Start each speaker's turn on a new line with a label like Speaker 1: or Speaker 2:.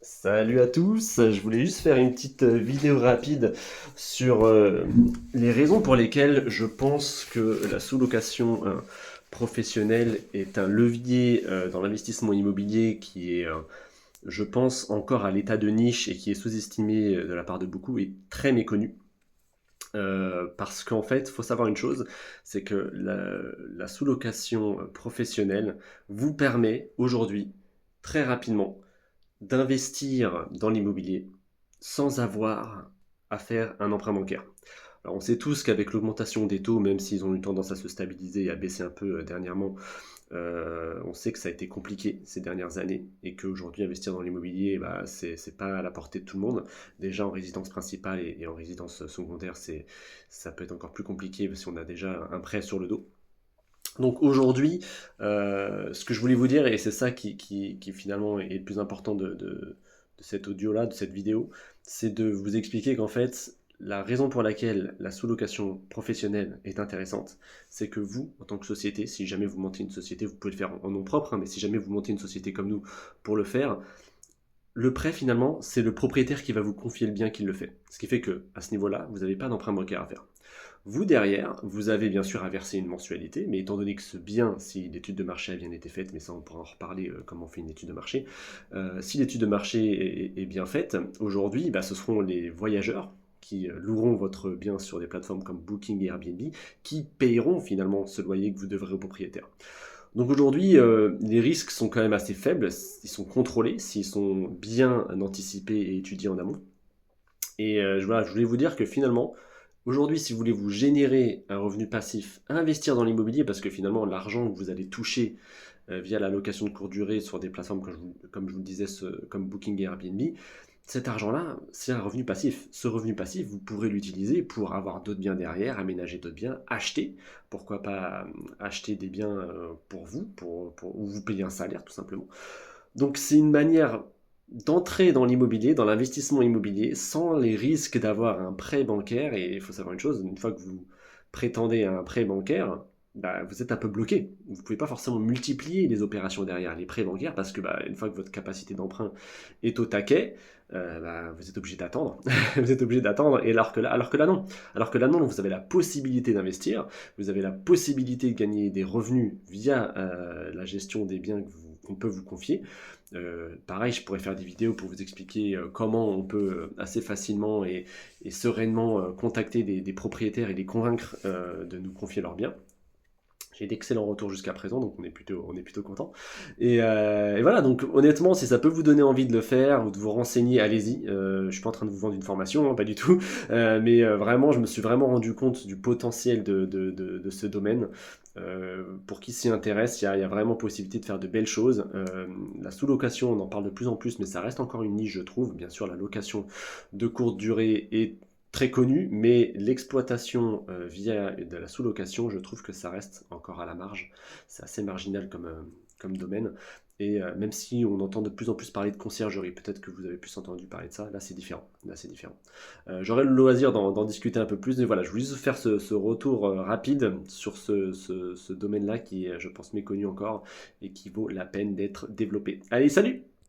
Speaker 1: Salut à tous, je voulais juste faire une petite vidéo rapide sur les raisons pour lesquelles je pense que la sous-location professionnelle est un levier dans l'investissement immobilier qui est, je pense, encore à l'état de niche et qui est sous-estimé de la part de beaucoup et très méconnu. Parce qu'en fait, il faut savoir une chose, c'est que la sous-location professionnelle vous permet aujourd'hui, très rapidement, d'investir dans l'immobilier sans avoir à faire un emprunt bancaire. Alors on sait tous qu'avec l'augmentation des taux, même s'ils ont eu tendance à se stabiliser et à baisser un peu dernièrement, on sait que ça a été compliqué ces dernières années et qu'aujourd'hui investir dans l'immobilier, bah, c'est pas à la portée de tout le monde. Déjà en résidence principale et en résidence secondaire, ça peut être encore plus compliqué si on a déjà un prêt sur le dos. Donc aujourd'hui, ce que je voulais vous dire, et c'est ça qui finalement est le plus important de cet audio-là, de cette vidéo, c'est de vous expliquer qu'en fait, la raison pour laquelle la sous-location professionnelle est intéressante, c'est que vous, en tant que société, si jamais vous montez une société, vous pouvez le faire en nom propre, hein, mais si jamais vous montez une société comme nous pour le faire, le prêt finalement, c'est le propriétaire qui va vous confier le bien qui le fait. Ce qui fait que à ce niveau-là, vous n'avez pas d'emprunt bancaire à faire. Vous, derrière, vous avez bien sûr à verser une mensualité, mais étant donné que ce bien, si l'étude de marché a bien été faite, mais ça on pourra en reparler comment on fait une étude de marché, si l'étude de marché est bien faite, aujourd'hui, bah, ce seront les voyageurs qui loueront votre bien sur des plateformes comme Booking et Airbnb, qui payeront finalement ce loyer que vous devrez au propriétaire. Donc aujourd'hui, les risques sont quand même assez faibles, ils sont contrôlés, s'ils sont bien anticipés et étudiés en amont. Et voilà, je voulais vous dire que finalement, aujourd'hui, si vous voulez vous générer un revenu passif, investir dans l'immobilier, parce que finalement, l'argent que vous allez toucher via la location de courte durée sur des plateformes, comme je vous le disais, comme Booking et Airbnb, cet argent-là, c'est un revenu passif. Ce revenu passif, vous pourrez l'utiliser pour avoir d'autres biens derrière, aménager d'autres biens, acheter. Pourquoi pas acheter des biens pour vous, ou vous payer un salaire tout simplement. Donc c'est une manière d'entrer dans l'immobilier, dans l'investissement immobilier, sans les risques d'avoir un prêt bancaire. Et il faut savoir une chose, une fois que vous prétendez à un prêt bancaire, bah, vous êtes un peu bloqué. Vous ne pouvez pas forcément multiplier les opérations derrière les prêts bancaires parce que bah, une fois que votre capacité d'emprunt est au taquet, bah, vous êtes obligé d'attendre. Vous êtes obligé d'attendre. Et alors que là, non. Alors que là, non, vous avez la possibilité d'investir, vous avez la possibilité de gagner des revenus via la gestion des biens qu'on peut vous confier. Pareil, je pourrais faire des vidéos pour vous expliquer comment on peut assez facilement et sereinement contacter des propriétaires et les convaincre de nous confier leurs biens. J'ai d'excellents retours jusqu'à présent, donc on est plutôt content. Et voilà, donc honnêtement, si ça peut vous donner envie de le faire ou de vous renseigner, allez-y. Je suis pas en train de vous vendre une formation, hein, pas du tout. Mais vraiment, je me suis vraiment rendu compte du potentiel de ce domaine. Pour qui s'y intéresse, il y a vraiment possibilité de faire de belles choses. La sous-location, on en parle de plus en plus, mais ça reste encore une niche, je trouve. Bien sûr, la location de courte durée est très connu, mais l'exploitation via de la sous-location, je trouve que ça reste encore à la marge. C'est assez marginal comme domaine. Et même si on entend de plus en plus parler de conciergerie, peut-être que vous avez plus entendu parler de ça, là c'est différent. Là c'est différent. J'aurai le loisir d'en discuter un peu plus, mais voilà, je voulais juste faire ce retour rapide sur ce domaine-là qui est, je pense, méconnu encore et qui vaut la peine d'être développé. Allez, salut!